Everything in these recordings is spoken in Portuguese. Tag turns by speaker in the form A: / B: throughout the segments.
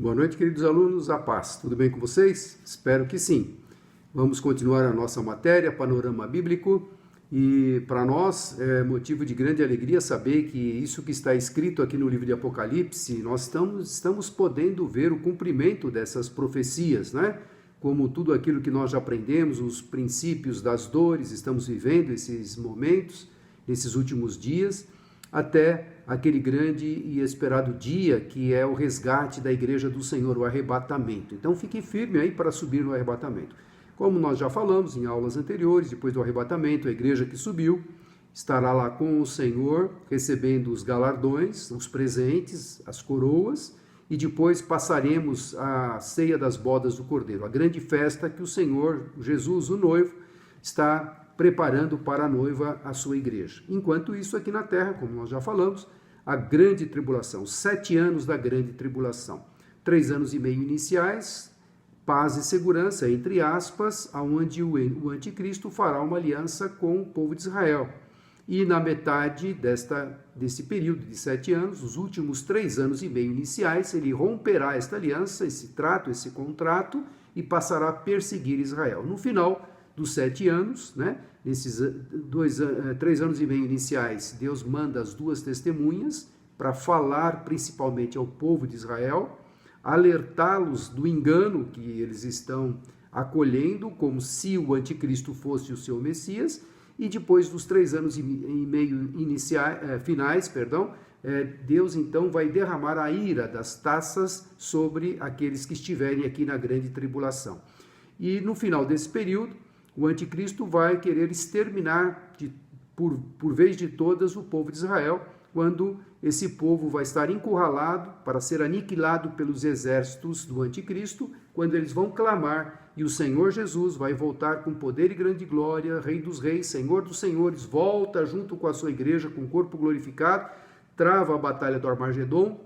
A: Boa noite, queridos alunos, a paz. Tudo bem com vocês? Espero que sim. Vamos continuar a nossa matéria, Panorama Bíblico, e para nós é motivo de grande alegria saber que isso que está escrito aqui no livro de Apocalipse, nós estamos podendo ver o cumprimento dessas profecias, né? Como tudo aquilo que nós já aprendemos, os princípios das dores, estamos vivendo esses momentos, nesses últimos dias, até aquele grande e esperado dia que é o resgate da igreja do Senhor, o arrebatamento. Então fique firme aí para subir no arrebatamento. Como nós já falamos em aulas anteriores, depois do arrebatamento, a igreja que subiu estará lá com o Senhor, recebendo os galardões, os presentes, as coroas, e depois passaremos a ceia das bodas do Cordeiro, a grande festa que o Senhor, Jesus, o noivo, está preparando para a noiva a sua igreja. Enquanto isso, aqui na terra, como nós já falamos, a grande tribulação, 7 anos da grande tribulação, 3 anos e meio iniciais, paz e segurança, entre aspas, onde o anticristo fará uma aliança com o povo de Israel. E na metade desse período de 7 anos, os últimos 3 anos e meio iniciais, ele romperá esta aliança, esse trato, esse contrato, e passará a perseguir Israel. No final dos 7 anos, né, nesses 3 anos e meio iniciais, Deus manda as 2 testemunhas para falar principalmente ao povo de Israel, alertá-los do engano que eles estão acolhendo, como se o anticristo fosse o seu Messias, e depois dos 3 anos e meio finais, Deus então vai derramar a ira das taças sobre aqueles que estiverem aqui na grande tribulação. E no final desse período, o anticristo vai querer exterminar por vez de todas o povo de Israel, quando esse povo vai estar encurralado para ser aniquilado pelos exércitos do anticristo, quando eles vão clamar e o Senhor Jesus vai voltar com poder e grande glória, Rei dos reis, Senhor dos senhores, volta junto com a sua igreja com o corpo glorificado, trava a batalha do Armagedon,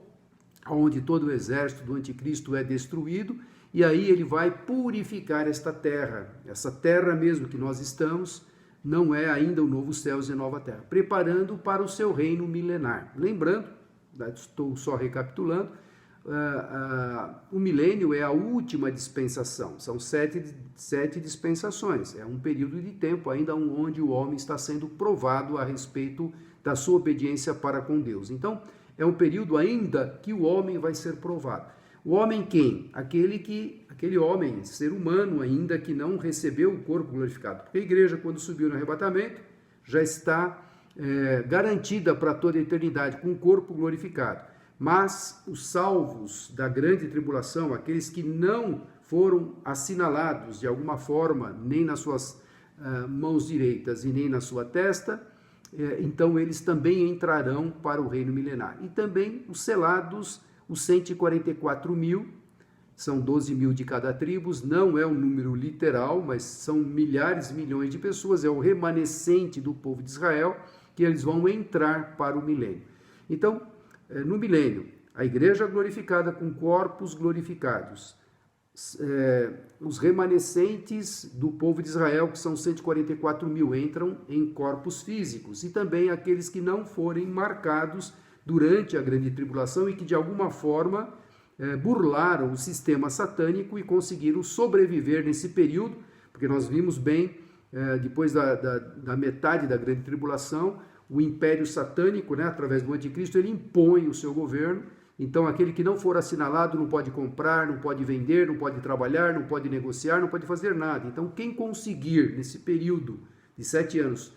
A: onde todo o exército do anticristo é destruído, e aí ele vai purificar esta terra, essa terra mesmo que nós estamos, não é ainda o novo céus e nova terra, preparando para o seu reino milenar. Lembrando, estou só recapitulando, o milênio é a última dispensação, são 7 dispensações, é um período de tempo ainda onde o homem está sendo provado a respeito da sua obediência para com Deus. Então, é um período ainda que o homem vai ser provado. O homem quem? Aquele homem, ser humano ainda que não recebeu o corpo glorificado. Porque a igreja, quando subiu no arrebatamento, já está garantida para toda a eternidade, com o corpo glorificado. Mas os salvos da grande tribulação, aqueles que não foram assinalados de alguma forma, nem nas suas mãos direitas e nem na sua testa, então eles também entrarão para o reino milenar. E também os selados, os 144 mil, são 12 mil de cada tribo, não é um número literal, mas são milhares, milhões de pessoas, é o remanescente do povo de Israel, que eles vão entrar para o milênio. Então, no milênio, a igreja glorificada com corpos glorificados, os remanescentes do povo de Israel, que são 144 mil, entram em corpos físicos, e também aqueles que não forem marcados durante a grande tribulação e que de alguma forma burlaram o sistema satânico e conseguiram sobreviver nesse período, porque nós vimos bem, depois da metade da grande tribulação, o império satânico, né, através do anticristo, ele impõe o seu governo. Então aquele que não for assinalado não pode comprar, não pode vender, não pode trabalhar, não pode negociar, não pode fazer nada. Então quem conseguir nesse período de 7 anos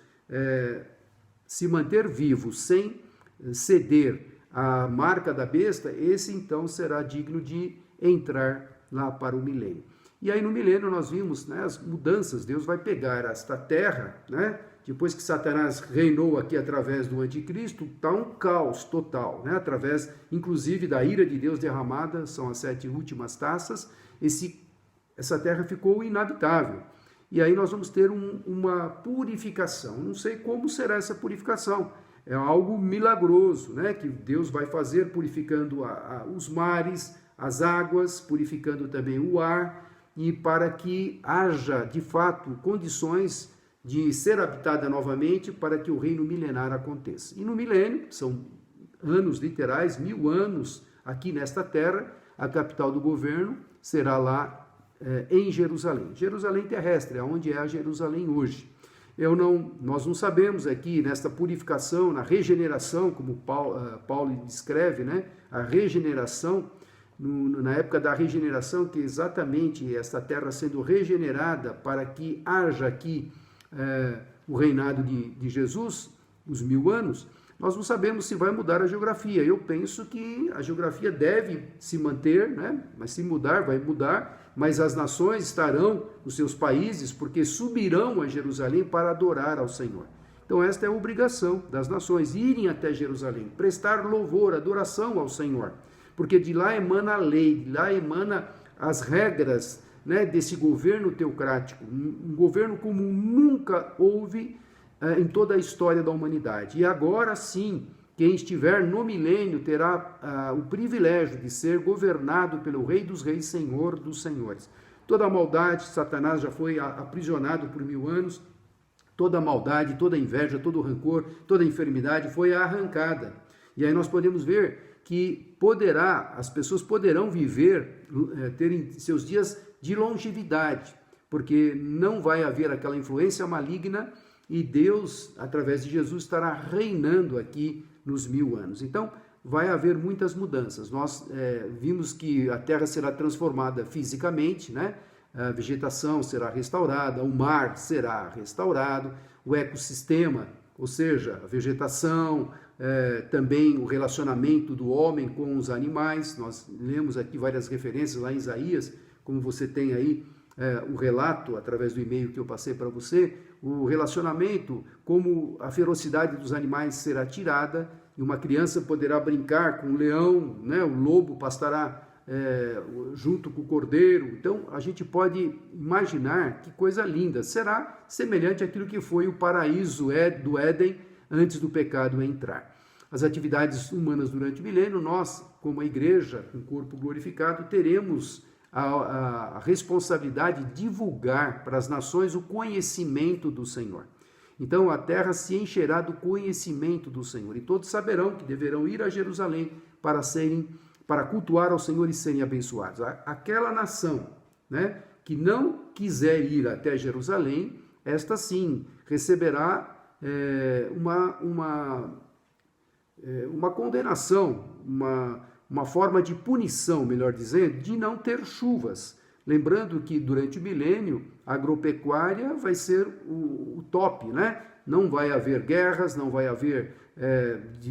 A: se manter vivo sem ceder a marca da besta, esse então será digno de entrar lá para o milênio. E aí no milênio nós vimos, né, as mudanças. Deus vai pegar esta terra, né, depois que Satanás reinou aqui através do anticristo, está um caos total, né, através inclusive da ira de Deus derramada, são as 7 últimas taças, essa terra ficou inabitável. E aí nós vamos ter uma purificação. Não sei como será essa purificação. É algo milagroso, né, que Deus vai fazer, purificando os mares, as águas, purificando também o ar, e para que haja, de fato, condições de ser habitada novamente para que o reino milenar aconteça. E no milênio, são anos literais, 1000 anos aqui nesta terra, a capital do governo será lá em Jerusalém. Jerusalém terrestre, onde é a Jerusalém hoje. Nós não sabemos aqui, nesta purificação, na regeneração, como Paulo descreve, né? A regeneração, na época da regeneração, que exatamente esta terra sendo regenerada para que haja aqui o reinado de Jesus, os 1000 anos, nós não sabemos se vai mudar a geografia. Eu penso que a geografia deve se manter, né? Mas se mudar, vai mudar, mas as nações estarão nos seus países, porque subirão a Jerusalém para adorar ao Senhor. Então esta é a obrigação das nações, irem até Jerusalém, prestar louvor, adoração ao Senhor, porque de lá emana a lei, de lá emana as regras, né, desse governo teocrático, um governo como nunca houve em toda a história da humanidade. E agora sim, quem estiver no milênio terá o privilégio de ser governado pelo Rei dos Reis, Senhor dos Senhores. Toda a maldade, Satanás já foi aprisionado por 1000 anos, toda a maldade, toda a inveja, todo o rancor, toda a enfermidade foi arrancada. E aí nós podemos ver que as pessoas poderão viver, terem seus dias de longevidade, porque não vai haver aquela influência maligna e Deus, através de Jesus, estará reinando aqui nos 1000 anos. Então, vai haver muitas mudanças. Nós vimos que a terra será transformada fisicamente, né? A vegetação será restaurada, o mar será restaurado, o ecossistema, ou seja, a vegetação, também o relacionamento do homem com os animais. Nós lemos aqui várias referências lá em Isaías, como você tem aí o relato, através do e-mail que eu passei para você, o relacionamento, como a ferocidade dos animais será tirada, e uma criança poderá brincar com o leão, né? O lobo pastará junto com o cordeiro. Então, a gente pode imaginar que coisa linda. Será semelhante àquilo que foi o paraíso do Éden antes do pecado entrar. As atividades humanas durante o milênio, nós, como a igreja, com o corpo glorificado, teremos a responsabilidade de divulgar para as nações o conhecimento do Senhor. Então a terra se encherá do conhecimento do Senhor, e todos saberão que deverão ir a Jerusalém para cultuar ao Senhor e serem abençoados. Aquela nação, né, que não quiser ir até Jerusalém, esta sim receberá uma condenação, uma forma de punição, melhor dizendo, de não ter chuvas. Lembrando que durante o milênio, a agropecuária vai ser o top, né? Não vai haver guerras, não vai haver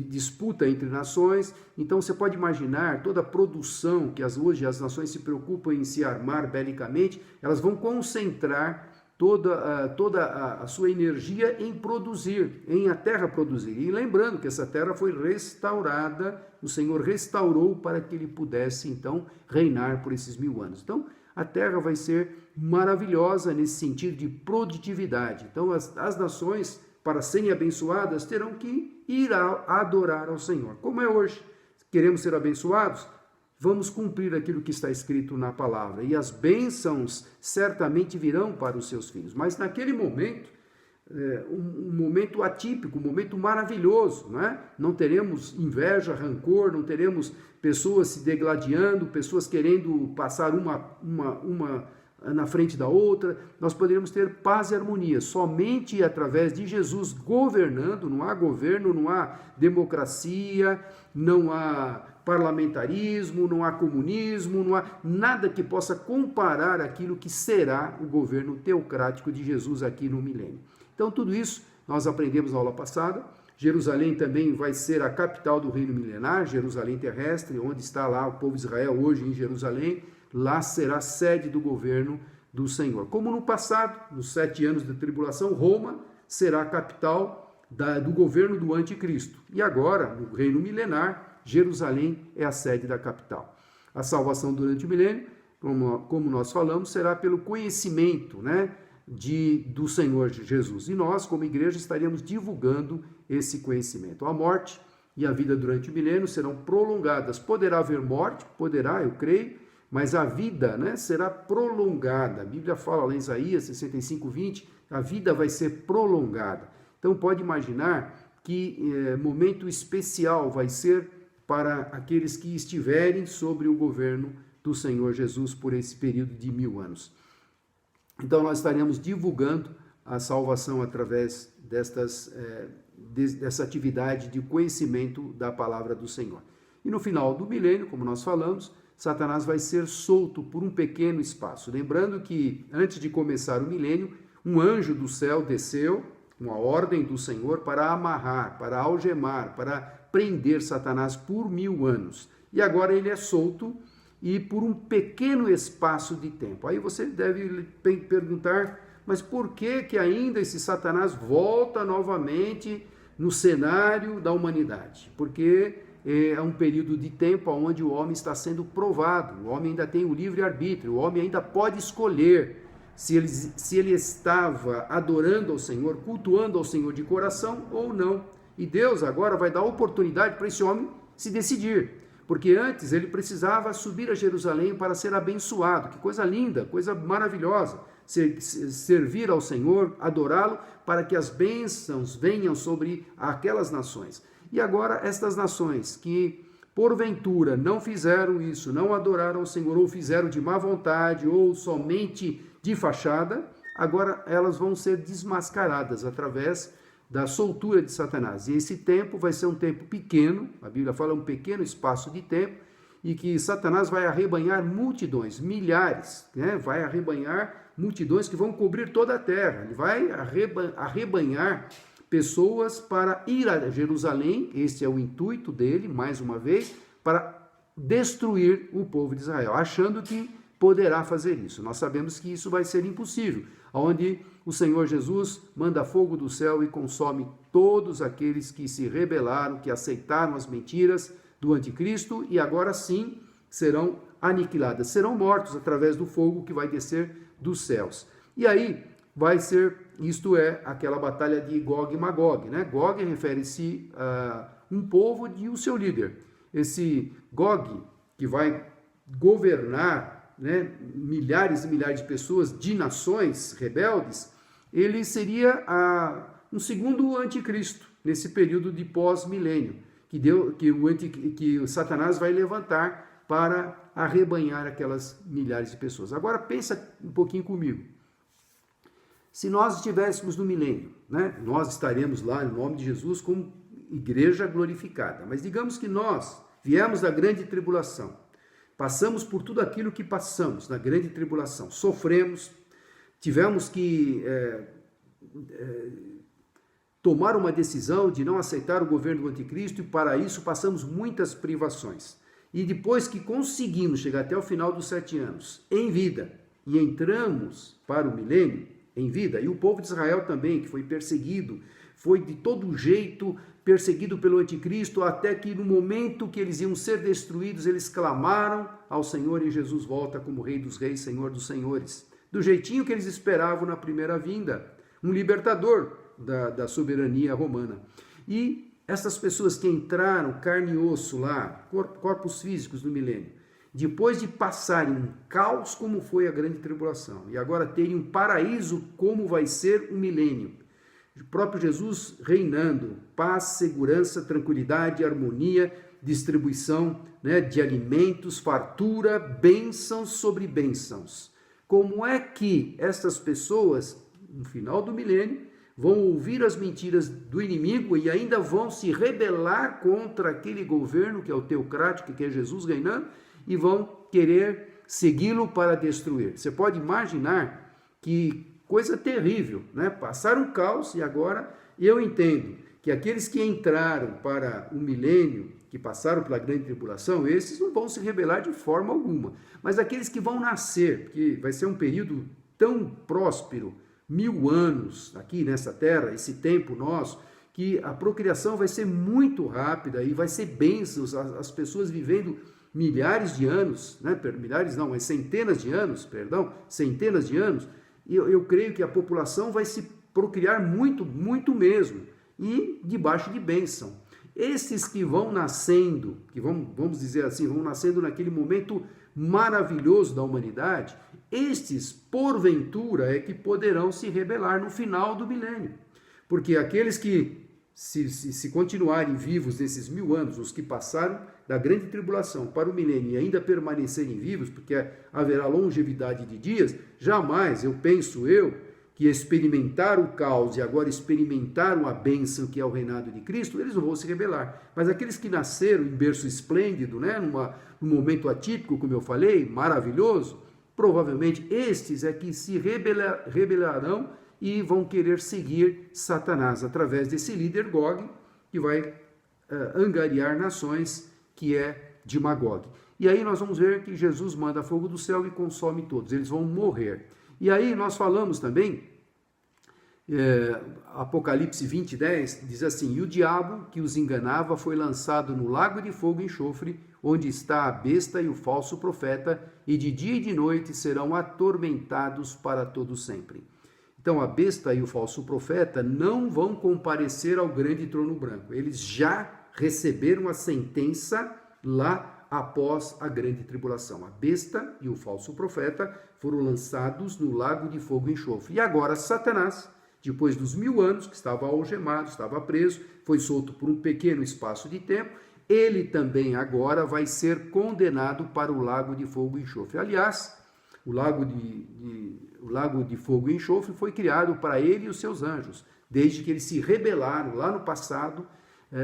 A: disputa entre nações. Então você pode imaginar toda a produção que hoje as nações se preocupam em se armar belicamente, elas vão concentrar toda a sua energia em produzir, em a terra produzir. E lembrando que essa terra foi restaurada, o Senhor restaurou para que ele pudesse então reinar por esses 1000 anos. Então a terra vai ser maravilhosa nesse sentido de produtividade. Então as nações, para serem abençoadas, terão que ir adorar ao Senhor. Como é hoje? Queremos ser abençoados? Vamos cumprir aquilo que está escrito na palavra, e as bênçãos certamente virão para os seus filhos. Mas naquele momento, um momento atípico, um momento maravilhoso, não é? Não teremos inveja, rancor, não teremos pessoas se degladiando, pessoas querendo passar uma na frente da outra. Nós poderemos ter paz e harmonia somente através de Jesus governando. Não há governo, não há democracia, não há parlamentarismo, não há comunismo, não há nada que possa comparar aquilo que será o governo teocrático de Jesus aqui no milênio. Então tudo isso nós aprendemos na aula passada. Jerusalém também vai ser a capital do reino milenar, Jerusalém terrestre, onde está lá o povo de Israel hoje em Jerusalém. Lá será a sede do governo do Senhor. Como no passado, nos 7 anos da tribulação, Roma será a capital do governo do anticristo. E agora, no reino milenar, Jerusalém é a sede da capital. A salvação durante o milênio, como nós falamos, será pelo conhecimento, né, do Senhor Jesus. E nós, como igreja, estaremos divulgando esse conhecimento. A morte e a vida durante o milênio serão prolongadas. Poderá haver morte? Poderá, eu creio, mas a vida, né, será prolongada. A Bíblia fala lá em Isaías 65:20, a vida vai ser prolongada. Então pode imaginar que momento especial vai ser para aqueles que estiverem sobre o governo do Senhor Jesus por esse período de 1000 anos. Então nós estaremos divulgando a salvação através dessa atividade de conhecimento da palavra do Senhor. E no final do milênio, como nós falamos, Satanás vai ser solto por um pequeno espaço. Lembrando que antes de começar o milênio, um anjo do céu desceu, uma ordem do Senhor para amarrar, para algemar, para prender Satanás por 1000 anos. E agora ele é solto e por um pequeno espaço de tempo. Aí você deve perguntar, mas por que ainda esse Satanás volta novamente no cenário da humanidade? Porque é um período de tempo onde o homem está sendo provado, o homem ainda tem o livre-arbítrio, o homem ainda pode escolher se ele estava adorando ao Senhor, cultuando ao Senhor de coração ou não. E Deus agora vai dar oportunidade para esse homem se decidir, porque antes ele precisava subir a Jerusalém para ser abençoado. Que coisa linda, coisa maravilhosa, servir ao Senhor, adorá-lo, para que as bênçãos venham sobre aquelas nações. E agora estas nações que porventura não fizeram isso, não adoraram o Senhor, ou fizeram de má vontade, ou somente de fachada, agora elas vão ser desmascaradas através da soltura de Satanás. E esse tempo vai ser um tempo pequeno, a Bíblia fala um pequeno espaço de tempo, e que Satanás vai arrebanhar multidões, milhares, né? Vai arrebanhar multidões que vão cobrir toda a terra. Ele vai arrebanhar pessoas para ir a Jerusalém, este é o intuito dele, mais uma vez, para destruir o povo de Israel, achando que poderá fazer isso. Nós sabemos que isso vai ser impossível, onde o Senhor Jesus manda fogo do céu e consome todos aqueles que se rebelaram, que aceitaram as mentiras do anticristo e agora sim serão aniquiladas, serão mortos através do fogo que vai descer dos céus. E aí vai ser, isto é, aquela batalha de Gog e Magog, né? Gog refere-se a um povo e o seu líder. Esse Gog, que vai governar, né, milhares e milhares de pessoas, de nações rebeldes, ele seria um segundo anticristo, nesse período de pós-milênio, que o Satanás vai levantar para arrebanhar aquelas milhares de pessoas. Agora pensa um pouquinho comigo. Se nós estivéssemos no milênio, né, nós estaremos lá em nome de Jesus como igreja glorificada. Mas digamos que nós viemos da grande tribulação, passamos por tudo aquilo que passamos na grande tribulação, sofremos, tivemos que tomar uma decisão de não aceitar o governo do anticristo e para isso passamos muitas privações. E depois que conseguimos chegar até o final dos 7 anos em vida e entramos para o milênio, em vida, e o povo de Israel também, que foi perseguido, foi de todo jeito perseguido pelo anticristo, até que no momento que eles iam ser destruídos, eles clamaram ao Senhor e Jesus volta como Rei dos Reis, Senhor dos Senhores, do jeitinho que eles esperavam na primeira vinda, um libertador da soberania romana. E essas pessoas que entraram carne e osso lá, corpos físicos no milênio, depois de passarem um caos como foi a grande tribulação, e agora terem um paraíso como vai ser o milênio, o próprio Jesus reinando, paz, segurança, tranquilidade, harmonia, distribuição, né, de alimentos, fartura, bênçãos sobre bênçãos. Como é que essas pessoas, no final do milênio, vão ouvir as mentiras do inimigo e ainda vão se rebelar contra aquele governo que é o teocrático, que é Jesus reinando, e vão querer segui-lo para destruir? Você pode imaginar que coisa terrível, né? Passaram um caos e agora eu entendo que aqueles que entraram para o milênio, que passaram pela grande tribulação, esses não vão se rebelar de forma alguma. Mas aqueles que vão nascer, que vai ser um período tão próspero, 1000 anos aqui nessa terra, esse tempo nosso, que a procriação vai ser muito rápida e vai ser bênçãos, as pessoas vivendo milhares de anos, né? Milhares não, mas centenas de anos, centenas de anos, e eu creio que a população vai se procriar muito, muito mesmo, e debaixo de bênção. Esses que vão nascendo, que vamos dizer assim, vão nascendo naquele momento maravilhoso da humanidade, estes, porventura, é que poderão se rebelar no final do milênio. Porque aqueles que se continuarem vivos nesses 1000 anos, os que passaram da grande tribulação para o milênio e ainda permanecerem vivos, porque haverá longevidade de dias, jamais, penso eu, que experimentaram o caos e agora experimentaram a bênção que é o reinado de Cristo, eles não vão se rebelar. Mas aqueles que nasceram em berço esplêndido, né, num momento atípico, como eu falei, maravilhoso, provavelmente estes é que se rebelarão e vão querer seguir Satanás através desse líder Gog, que vai angariar nações, que é de Magog. E aí nós vamos ver que Jesus manda fogo do céu e consome todos, eles vão morrer. E aí nós falamos também, Apocalipse 20:10, diz assim: e o diabo que os enganava foi lançado no lago de fogo e enxofre, onde está a besta e o falso profeta, e de dia e de noite serão atormentados para todo sempre. Então a besta e o falso profeta não vão comparecer ao grande trono branco, eles já receberam a sentença lá após a grande tribulação. A besta e o falso profeta foram lançados no lago de fogo e enxofre. E agora Satanás, depois dos 1000 anos, que estava algemado, estava preso, foi solto por um pequeno espaço de tempo, ele também agora vai ser condenado para o lago de fogo e enxofre. Aliás, o lago de fogo e enxofre foi criado para ele e os seus anjos, desde que eles se rebelaram lá no passado.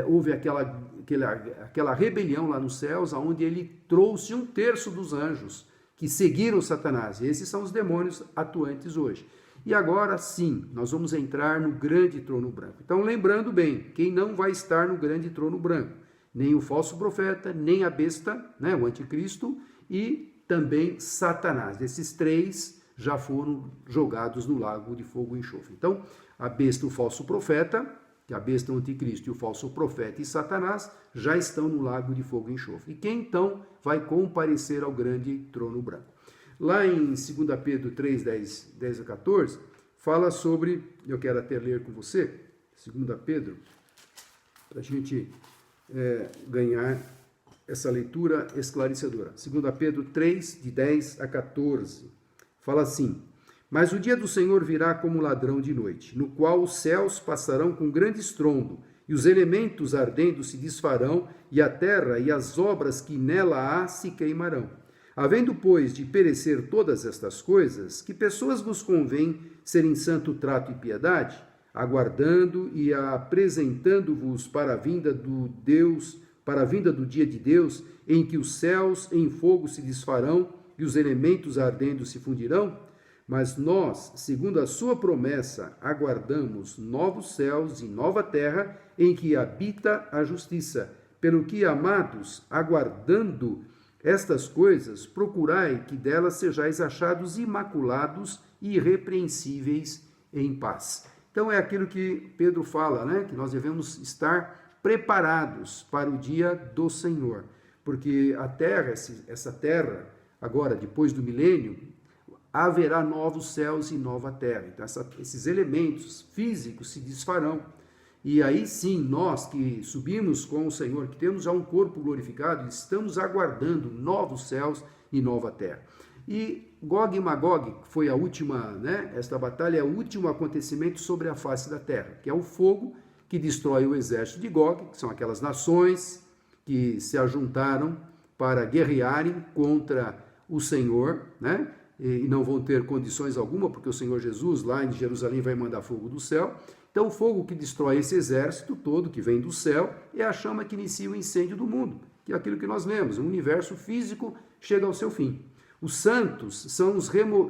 A: Houve aquela rebelião lá nos céus, onde ele trouxe 1/3 dos anjos que seguiram Satanás. Esses são os demônios atuantes hoje. E agora sim, nós vamos entrar no grande trono branco. Então, lembrando bem, quem não vai estar no grande trono branco? Nem o falso profeta, nem a besta, né, o anticristo, e também Satanás. Esses 3 já foram jogados no lago de fogo e enxofre. Então, a besta, o falso profeta, que a besta, o anticristo e o falso profeta e Satanás já estão no lago de fogo e enxofre. E quem então vai comparecer ao grande trono branco? Lá em 2 Pedro 3, 10 a 14, fala sobre, eu quero até ler com você, 2 Pedro, para a gente ganhar essa leitura esclarecedora. 2 Pedro 3, de 10 a 14, fala assim: mas o dia do Senhor virá como ladrão de noite, no qual os céus passarão com grande estrondo, e os elementos ardendo se desfarão, e a terra e as obras que nela há se queimarão. Havendo, pois, de perecer todas estas coisas, que pessoas vos convém ser em santo trato e piedade, aguardando e apresentando-vos para a vinda do dia de Deus, em que os céus em fogo se desfarão e os elementos ardendo se fundirão? Mas nós, segundo a sua promessa, aguardamos novos céus e nova terra, em que habita a justiça. Pelo que, amados, aguardando estas coisas, procurai que delas sejais achados imaculados e irrepreensíveis em paz. Então é aquilo que Pedro fala, né? Que nós devemos estar preparados para o dia do Senhor. Porque a terra, essa terra, agora, depois do milênio, haverá novos céus e nova terra. Então, esses elementos físicos se desfarão. E aí sim, nós que subimos com o Senhor, que temos já um corpo glorificado, estamos aguardando novos céus e nova terra. E Gog e Magog foi a última, né? Esta batalha é o último acontecimento sobre a face da terra, que é o fogo que destrói o exército de Gog, que são aquelas nações que se ajuntaram para guerrearem contra o Senhor, né? E não vão ter condições alguma, porque o Senhor Jesus, lá em Jerusalém, vai mandar fogo do céu. Então, o fogo que destrói esse exército todo, que vem do céu, é a chama que inicia o incêndio do mundo, que é aquilo que nós lemos, o universo físico chega ao seu fim. Os santos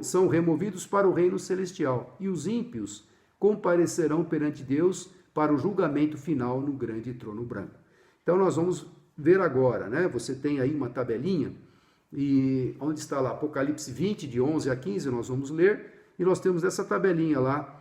A: são removidos para o reino celestial, e os ímpios comparecerão perante Deus para o julgamento final no grande trono branco. Então, nós vamos ver agora, né? Você tem aí uma tabelinha, e onde está lá Apocalipse 20, de 11 a 15, nós vamos ler, e nós temos essa tabelinha lá,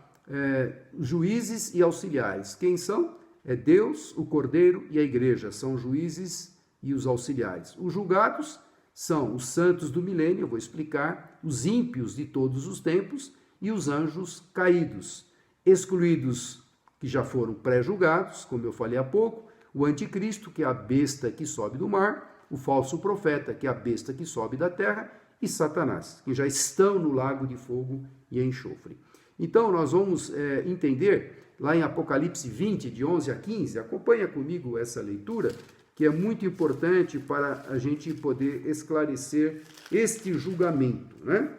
A: juízes e auxiliares. Quem são? É Deus, o Cordeiro e a igreja, são os juízes e os auxiliares. Os julgados são os santos do milênio, eu vou explicar, os ímpios de todos os tempos e os anjos caídos, excluídos que já foram pré-julgados, como eu falei há pouco, o anticristo, que é a besta que sobe do mar, o falso profeta, que é a besta que sobe da terra, e Satanás, que já estão no lago de fogo e enxofre. Então, nós vamos entender lá em Apocalipse 20, de 11 a 15. Acompanha comigo essa leitura, que é muito importante para a gente poder esclarecer este julgamento, né?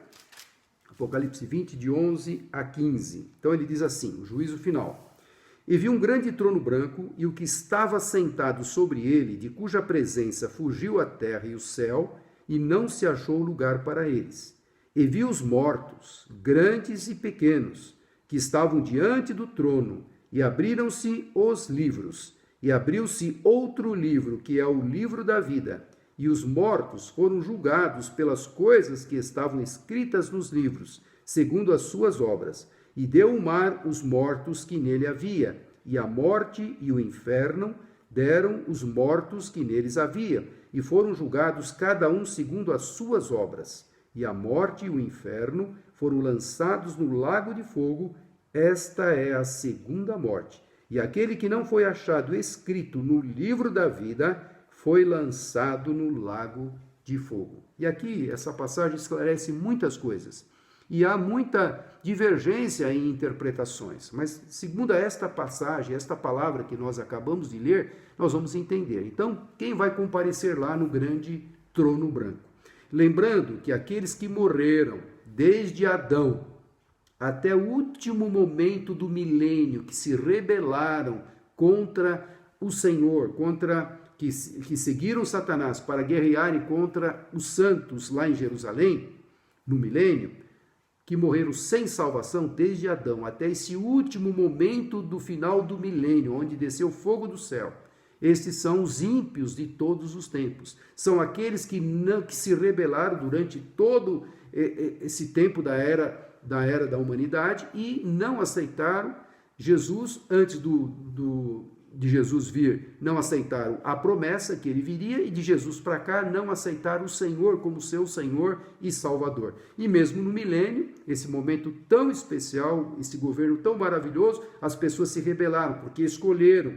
A: Apocalipse 20, de 11 a 15. Então ele diz assim, o juízo final. E vi um grande trono branco, e o que estava sentado sobre ele, de cuja presença fugiu a terra e o céu, e não se achou lugar para eles. E vi os mortos, grandes e pequenos, que estavam diante do trono, e abriram-se os livros. E abriu-se outro livro, que é o livro da vida. E os mortos foram julgados pelas coisas que estavam escritas nos livros, segundo as suas obras. E deu o mar os mortos que nele havia, e a morte e o inferno deram os mortos que neles havia, e foram julgados cada um segundo as suas obras. E a morte e o inferno foram lançados no lago de fogo. Esta é a segunda morte. E aquele que não foi achado escrito no livro da vida foi lançado no lago de fogo. E aqui essa passagem esclarece muitas coisas. E há muita divergência em interpretações. Mas segundo esta passagem, esta palavra que nós acabamos de ler, nós vamos entender. Então, quem vai comparecer lá no grande trono branco? Lembrando que aqueles que morreram desde Adão até o último momento do milênio, que se rebelaram contra o Senhor, que seguiram Satanás para guerrearem contra os santos lá em Jerusalém, no milênio, que morreram sem salvação desde Adão até esse último momento do final do milênio, onde desceu fogo do céu. Estes são os ímpios de todos os tempos. São aqueles que se rebelaram durante todo esse tempo da era da humanidade e não aceitaram Jesus antes de Jesus vir, não aceitaram a promessa que ele viria, e de Jesus para cá não aceitaram o Senhor como seu Senhor e Salvador. E mesmo no milênio, esse momento tão especial, esse governo tão maravilhoso, as pessoas se rebelaram, porque escolheram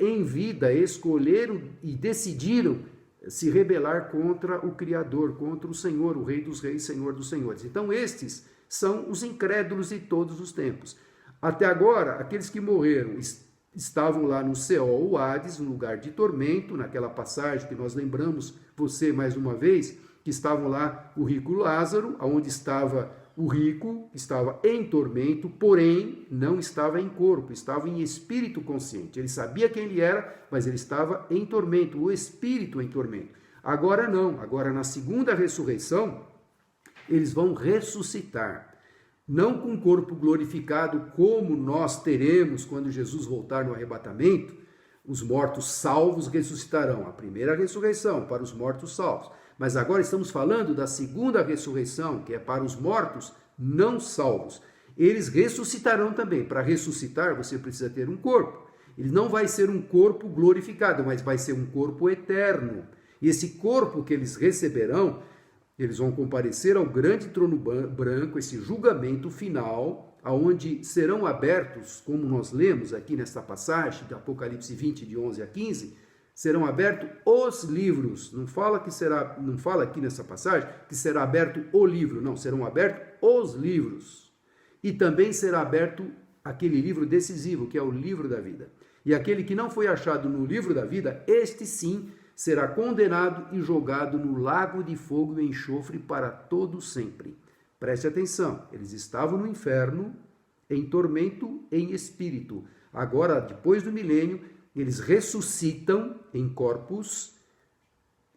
A: em vida, escolheram e decidiram se rebelar contra o Criador, contra o Senhor, o Rei dos Reis, Senhor dos Senhores. Então estes são os incrédulos de todos os tempos. Até agora, aqueles que morreram estavam lá no Seol, o Hades, um lugar de tormento, naquela passagem que nós lembramos você mais uma vez, que estavam lá o rico Lázaro, onde estava o rico, estava em tormento, porém não estava em corpo, estava em espírito consciente. Ele sabia quem ele era, mas ele estava em tormento, o espírito em tormento. Agora não, agora na segunda ressurreição, eles vão ressuscitar. Não com corpo glorificado como nós teremos quando Jesus voltar no arrebatamento, os mortos salvos ressuscitarão. A primeira ressurreição para os mortos salvos. Mas agora estamos falando da segunda ressurreição, que é para os mortos não salvos. Eles ressuscitarão também. Para ressuscitar, você precisa ter um corpo. Ele não vai ser um corpo glorificado, mas vai ser um corpo eterno. E esse corpo que eles receberão, eles vão comparecer ao grande trono branco, esse julgamento final, aonde serão abertos, como nós lemos aqui nesta passagem, de Apocalipse 20, de 11 a 15, serão abertos os livros. Não fala aqui nessa passagem que será aberto o livro, não, serão abertos os livros. E também será aberto aquele livro decisivo, que é o livro da vida. E aquele que não foi achado no livro da vida, este sim será condenado e jogado no lago de fogo e enxofre para todo sempre. Preste atenção, eles estavam no inferno, em tormento, em espírito. Agora, depois do milênio, eles ressuscitam em corpos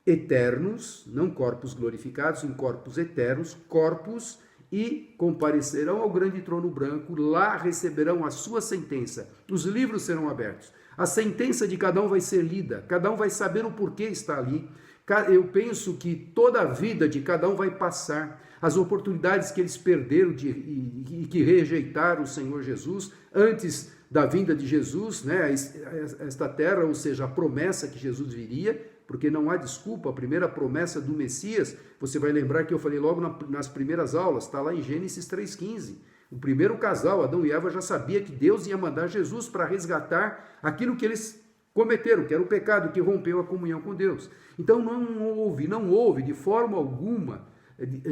A: eternos, não corpos glorificados, em corpos eternos, corpos, e comparecerão ao grande trono branco, lá receberão a sua sentença. Os livros serão abertos. A sentença de cada um vai ser lida, cada um vai saber o porquê está ali. Eu penso que toda a vida de cada um vai passar. As oportunidades que eles perderam e que rejeitaram o Senhor Jesus antes da vinda de Jesus, né, esta terra, ou seja, a promessa que Jesus viria, porque não há desculpa, a primeira promessa do Messias, você vai lembrar que eu falei logo nas primeiras aulas, está lá em Gênesis 3,15. O primeiro casal, Adão e Eva, já sabia que Deus ia mandar Jesus para resgatar aquilo que eles cometeram, que era o pecado que rompeu a comunhão com Deus. Então não houve de forma alguma,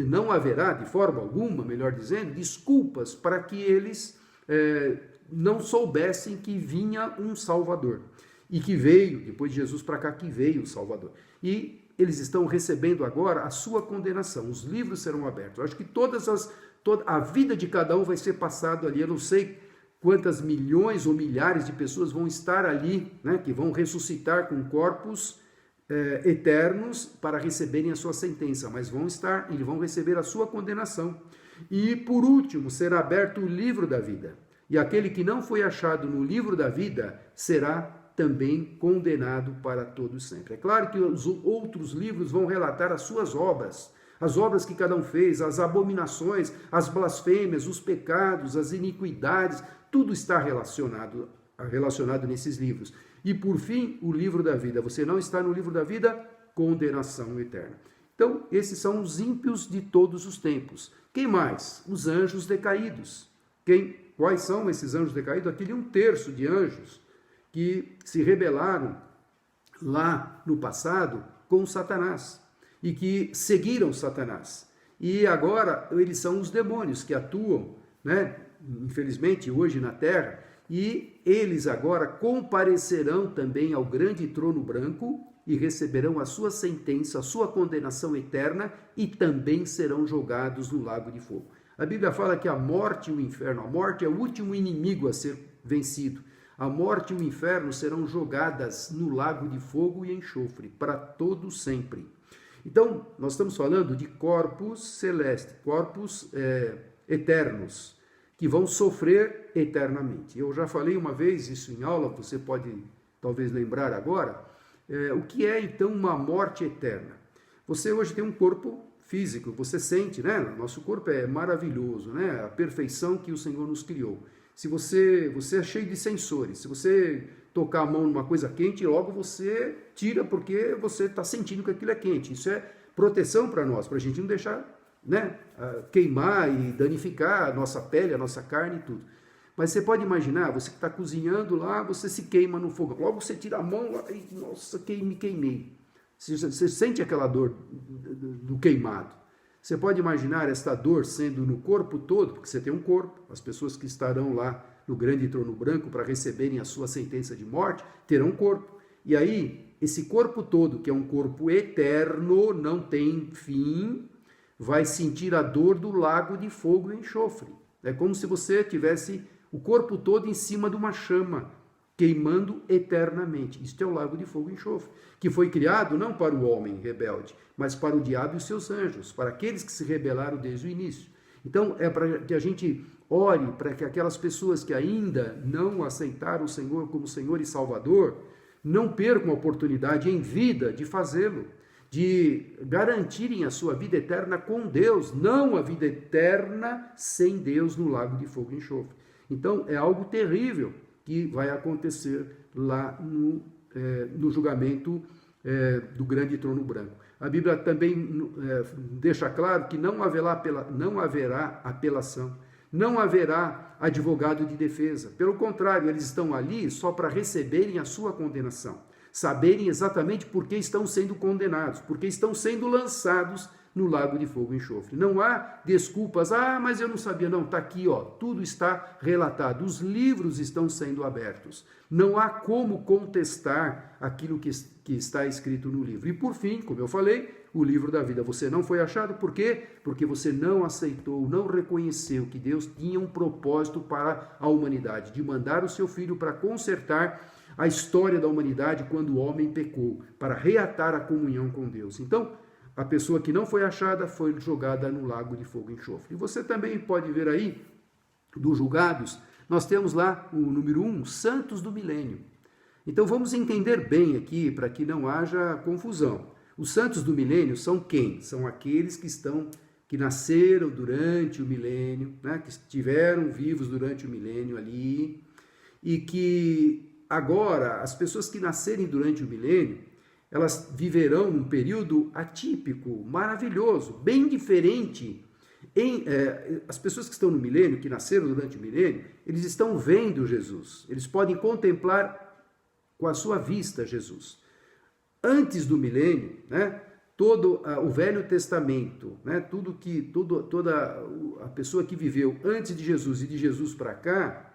A: não haverá de forma alguma, melhor dizendo, desculpas para que eles não soubessem que vinha um Salvador. E que veio, depois de Jesus para cá, que veio o Salvador. E eles estão recebendo agora a sua condenação. Os livros serão abertos. Eu acho que toda a vida de cada um vai ser passado ali. Eu não sei quantas milhões ou milhares de pessoas vão estar ali, né, que vão ressuscitar com corpos eternos para receberem a sua sentença, mas eles vão receber a sua condenação. E por último, será aberto o livro da vida. E aquele que não foi achado no livro da vida será também condenado para todo sempre. É claro que os outros livros vão relatar as suas obras, as obras que cada um fez, as abominações, as blasfêmias, os pecados, as iniquidades, tudo está relacionado nesses livros. E por fim, o livro da vida. Você não está no livro da vida? Condenação eterna. Então, esses são os ímpios de todos os tempos. Quem mais? Os anjos decaídos. Quais são esses anjos decaídos? Aquele 1/3 de anjos que se rebelaram lá no passado com Satanás e que seguiram Satanás. E agora eles são os demônios que atuam, né, infelizmente, hoje na terra, e eles agora comparecerão também ao grande trono branco e receberão a sua sentença, a sua condenação eterna e também serão jogados no lago de fogo. A Bíblia fala que a morte e o inferno, a morte é o último inimigo a ser vencido. A morte e o inferno serão jogadas no lago de fogo e enxofre para todo sempre. Então, nós estamos falando de corpos celestes, corpos eternos, que vão sofrer eternamente. Eu já falei uma vez isso em aula, você pode talvez lembrar agora, o que é então uma morte eterna? Você hoje tem um corpo físico, você sente, né? Nosso corpo é maravilhoso, né? A perfeição que o Senhor nos criou. Se você é cheio de sensores, se você tocar a mão numa coisa quente, logo você tira porque você está sentindo que aquilo é quente. Isso é proteção para nós, para a gente não deixar, né, queimar e danificar a nossa pele, a nossa carne e tudo. Mas você pode imaginar, você que está cozinhando lá, você se queima no fogo. Logo você tira a mão lá e, nossa, queimei. Você sente aquela dor do queimado. Você pode imaginar esta dor sendo no corpo todo, porque você tem um corpo. As pessoas que estarão lá no grande trono branco para receberem a sua sentença de morte, terão um corpo. E aí, esse corpo todo, que é um corpo eterno, não tem fim, vai sentir a dor do lago de fogo e enxofre. É como se você tivesse o corpo todo em cima de uma chama, queimando eternamente. Isto é o lago de fogo e enxofre, que foi criado não para o homem rebelde, mas para o diabo e os seus anjos, para aqueles que se rebelaram desde o início. Então, é para que a gente ore para que aquelas pessoas que ainda não aceitaram o Senhor como Senhor e Salvador, não percam a oportunidade em vida de fazê-lo, de garantirem a sua vida eterna com Deus, não a vida eterna sem Deus no lago de fogo e enxofre. Então, é algo terrível que vai acontecer lá no julgamento do grande trono branco. A Bíblia também deixa claro que não haverá apelação, não haverá advogado de defesa. Pelo contrário, eles estão ali só para receberem a sua condenação, saberem exatamente por que estão sendo condenados, porque estão sendo lançados no lago de fogo e enxofre. Não há desculpas, mas eu não sabia. Não, está aqui, ó, tudo está relatado, os livros estão sendo abertos. Não há como contestar aquilo que está escrito no livro. E por fim, como eu falei, o livro da vida. Você não foi achado, por quê? Porque você não aceitou, não reconheceu que Deus tinha um propósito para a humanidade, de mandar o seu Filho para consertar a história da humanidade quando o homem pecou, para reatar a comunhão com Deus. Então, a pessoa que não foi achada foi jogada no lago de fogo e enxofre. E você também pode ver aí, dos julgados, nós temos lá o número 1, santos do milênio. Então vamos entender bem aqui, para que não haja confusão. Os santos do milênio são quem? São aqueles que nasceram durante o milênio, né? Que estiveram vivos durante o milênio ali, e que agora, as pessoas que nascerem durante o milênio, elas viverão num período atípico, maravilhoso, bem diferente. As pessoas que estão no milênio, que nasceram durante o milênio, eles estão vendo Jesus. Eles podem contemplar com a sua vista Jesus. Antes do milênio, né, todo o Velho Testamento, né, toda a pessoa que viveu antes de Jesus e de Jesus para cá,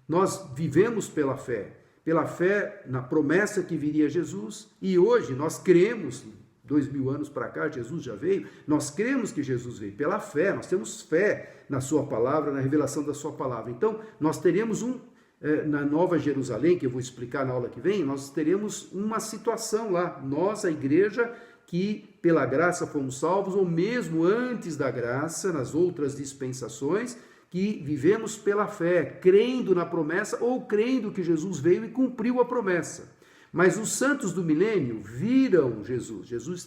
A: Nós vivemos pela fé na promessa que viria Jesus, e hoje nós cremos, 2000 anos para cá, Jesus já veio, nós cremos que Jesus veio pela fé, nós temos fé na sua palavra, na revelação da sua palavra. Então, nós teremos na Nova Jerusalém, que eu vou explicar na aula que vem, nós teremos uma situação lá, nós, a igreja, que pela graça fomos salvos, ou mesmo antes da graça, nas outras dispensações, que vivemos pela fé, crendo na promessa ou crendo que Jesus veio e cumpriu a promessa. Mas os santos do milênio viram Jesus. Jesus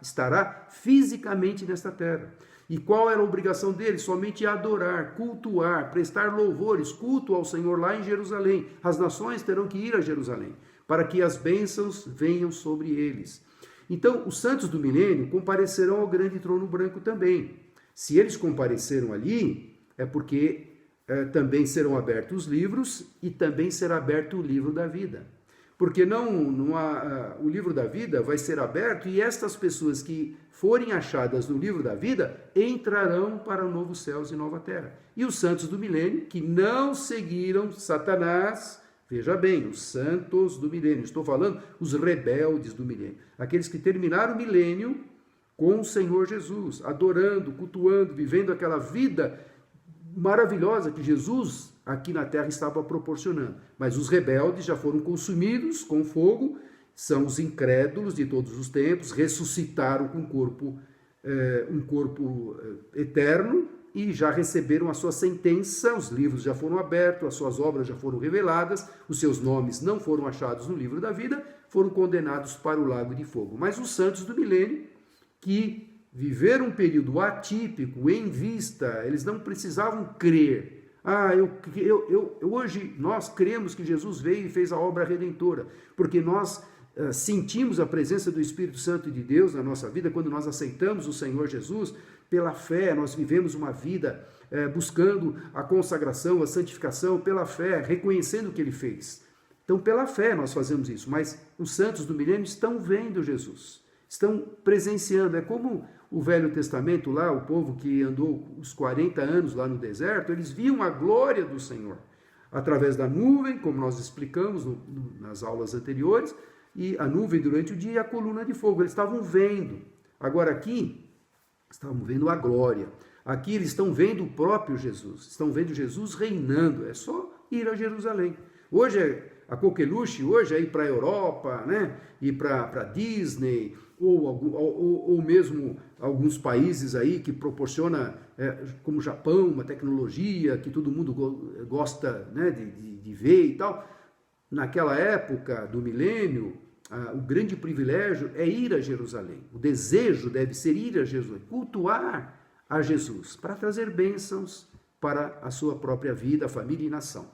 A: estará fisicamente nesta terra. E qual era a obrigação dele? Somente adorar, cultuar, prestar louvores, culto ao Senhor lá em Jerusalém. As nações terão que ir a Jerusalém, para que as bênçãos venham sobre eles. Então, os santos do milênio comparecerão ao grande trono branco também. Se eles compareceram ali, é porque também serão abertos os livros e também será aberto o livro da vida. Porque o livro da vida vai ser aberto e estas pessoas que forem achadas no livro da vida entrarão para o novo céus e nova terra. E os santos do milênio, que não seguiram Satanás, veja bem, os santos do milênio, estou falando os rebeldes do milênio, aqueles que terminaram o milênio com o Senhor Jesus, adorando, cultuando, vivendo aquela vida maravilhosa que Jesus aqui na terra estava proporcionando. Mas os rebeldes já foram consumidos com fogo, são os incrédulos de todos os tempos, ressuscitaram com um corpo eterno e já receberam a sua sentença, os livros já foram abertos, as suas obras já foram reveladas, os seus nomes não foram achados no livro da vida, foram condenados para o lago de fogo. Mas os santos do milênio, que viveram um período atípico em vista, eles não precisavam crer. Hoje nós cremos que Jesus veio e fez a obra redentora, porque nós sentimos a presença do Espírito Santo de Deus na nossa vida quando nós aceitamos o Senhor Jesus. Pela fé, nós vivemos uma vida buscando a consagração, a santificação, pela fé, reconhecendo o que Ele fez. Então, pela fé nós fazemos isso, mas os santos do milênio estão vendo Jesus, estão presenciando. É como o Velho Testamento lá, o povo que andou os 40 anos lá no deserto, eles viam a glória do Senhor através da nuvem, como nós explicamos nas aulas anteriores, e a nuvem durante o dia e a coluna de fogo. Eles estavam vendo. Agora aqui, estavam vendo a glória. Aqui eles estão vendo o próprio Jesus, estão vendo Jesus reinando. É só ir a Jerusalém. Hoje a coqueluche, hoje é ir para a Europa, né? Ir para Disney, ou mesmo alguns países aí que proporciona, como o Japão, uma tecnologia que todo mundo gosta, né, de ver e tal. Naquela época do milênio, o grande privilégio é ir a Jerusalém. O desejo deve ser ir a Jerusalém, cultuar a Jesus, para trazer bênçãos para a sua própria vida, família e nação.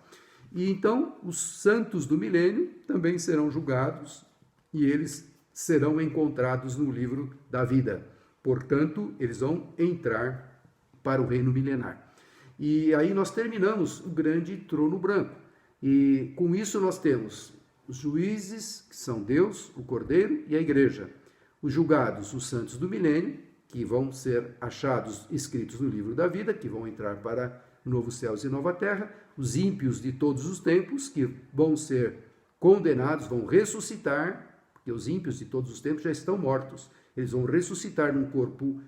A: E então, os santos do milênio também serão julgados e eles serão encontrados no livro da vida. Portanto, eles vão entrar para o reino milenar. E aí nós terminamos o grande trono branco. E com isso nós temos os juízes, que são Deus, o Cordeiro e a igreja. Os julgados, os santos do milênio, que vão ser achados, escritos no livro da vida, que vão entrar para novos céus e nova terra. Os ímpios de todos os tempos, que vão ser condenados, vão ressuscitar, porque os ímpios de todos os tempos já estão mortos. Eles vão ressuscitar num corpo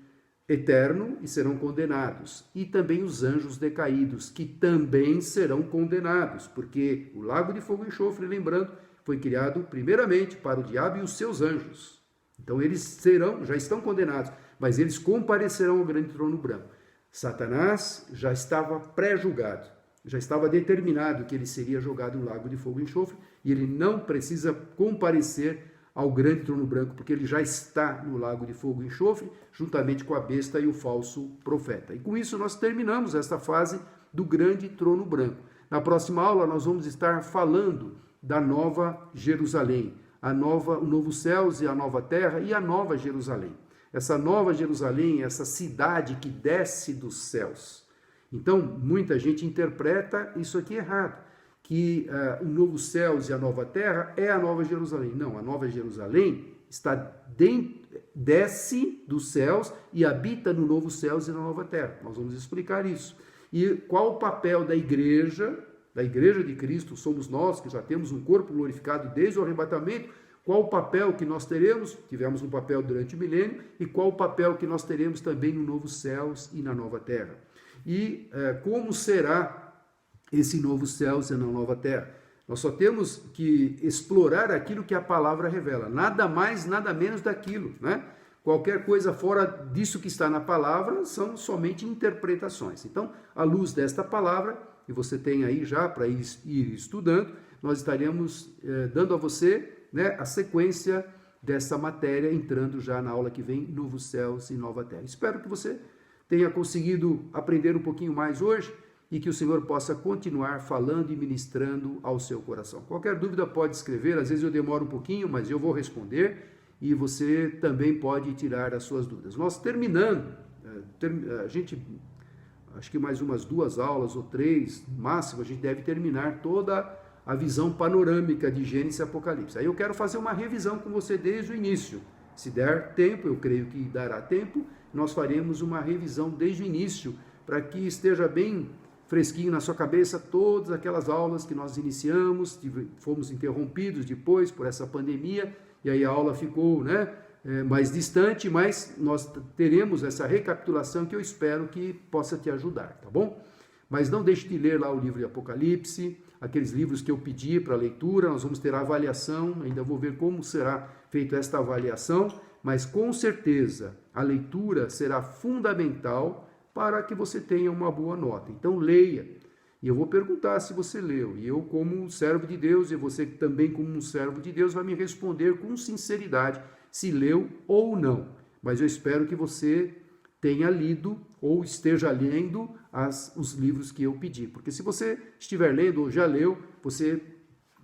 A: eterno e serão condenados. E também os anjos decaídos, que também serão condenados, porque o lago de fogo e enxofre, lembrando, foi criado primeiramente para o diabo e os seus anjos. Então eles já estão condenados, mas eles comparecerão ao grande trono branco. Satanás já estava pré-julgado, já estava determinado que ele seria jogado no lago de fogo e enxofre, e ele não precisa comparecer ao grande trono branco, porque ele já está no lago de fogo e enxofre, juntamente com a besta e o falso profeta. E com isso nós terminamos esta fase do grande trono branco. Na próxima aula nós vamos estar falando da nova Jerusalém, o novo céus e a nova terra e a nova Jerusalém. Essa nova Jerusalém, essa cidade que desce dos céus. Então, muita gente interpreta isso aqui errado, que o novo céus e a nova terra é a nova Jerusalém. Não, a nova Jerusalém desce dos céus e habita no novo céus e na nova terra. Nós vamos explicar isso. E qual o papel da igreja da Igreja de Cristo, somos nós que já temos um corpo glorificado desde o arrebatamento, qual o papel que nós teremos, tivemos um papel durante o milênio, e qual o papel que nós teremos também no novo céus e na nova terra. E como será esse novo céus e na nova terra? Nós só temos que explorar aquilo que a palavra revela, nada mais, nada menos daquilo, né? Qualquer coisa fora disso que está na palavra são somente interpretações. Então, à luz desta palavra, que você tem aí já para ir estudando, nós estaremos dando a você, né, a sequência dessa matéria, entrando já na aula que vem, Novos Céus e Nova Terra. Espero que você tenha conseguido aprender um pouquinho mais hoje e que o Senhor possa continuar falando e ministrando ao seu coração. Qualquer dúvida pode escrever, às vezes eu demoro um pouquinho, mas eu vou responder e você também pode tirar as suas dúvidas. Nós terminando, a gente, acho que mais umas 2 aulas ou 3, no máximo, a gente deve terminar toda a visão panorâmica de Gênesis e Apocalipse. Aí eu quero fazer uma revisão com você desde o início. Se der tempo, eu creio que dará tempo, nós faremos uma revisão desde o início, para que esteja bem fresquinho na sua cabeça todas aquelas aulas que nós iniciamos, fomos interrompidos depois por essa pandemia, e aí a aula ficou, né, mais distante, mas nós teremos essa recapitulação que eu espero que possa te ajudar, tá bom? Mas não deixe de ler lá o livro de Apocalipse, aqueles livros que eu pedi para leitura, nós vamos ter a avaliação, ainda vou ver como será feita esta avaliação, mas com certeza a leitura será fundamental para que você tenha uma boa nota. Então leia, e eu vou perguntar se você leu, e eu como um servo de Deus, e você também como um servo de Deus, vai me responder com sinceridade se leu ou não. Mas eu espero que você tenha lido ou esteja lendo os livros que eu pedi. Porque se você estiver lendo ou já leu, você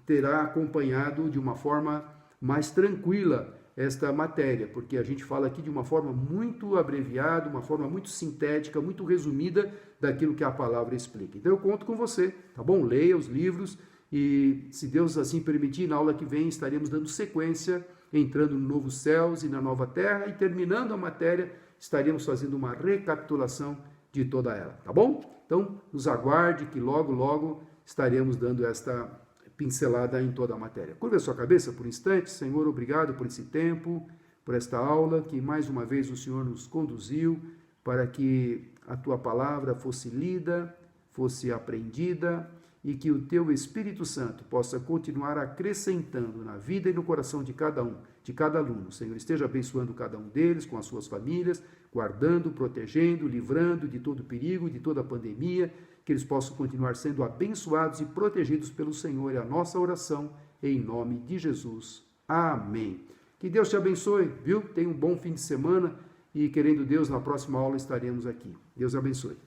A: terá acompanhado de uma forma mais tranquila esta matéria, porque a gente fala aqui de uma forma muito abreviada, uma forma muito sintética, muito resumida daquilo que a palavra explica. Então eu conto com você, tá bom? Leia os livros e, se Deus assim permitir, na aula que vem estaremos dando sequência, entrando no novo céus e na nova terra, e terminando a matéria, estaremos fazendo uma recapitulação de toda ela, tá bom? Então, nos aguarde que logo, logo estaremos dando esta pincelada em toda a matéria. Curva a sua cabeça por um instante. Senhor, obrigado por esse tempo, por esta aula, que mais uma vez o Senhor nos conduziu para que a tua palavra fosse lida, fosse aprendida, e que o teu Espírito Santo possa continuar acrescentando na vida e no coração de cada um, de cada aluno. Senhor, esteja abençoando cada um deles, com as suas famílias, guardando, protegendo, livrando de todo perigo, de toda pandemia, que eles possam continuar sendo abençoados e protegidos pelo Senhor. É a nossa oração, em nome de Jesus. Amém. Que Deus te abençoe, viu? Tenha um bom fim de semana e, querendo Deus, na próxima aula estaremos aqui. Deus abençoe.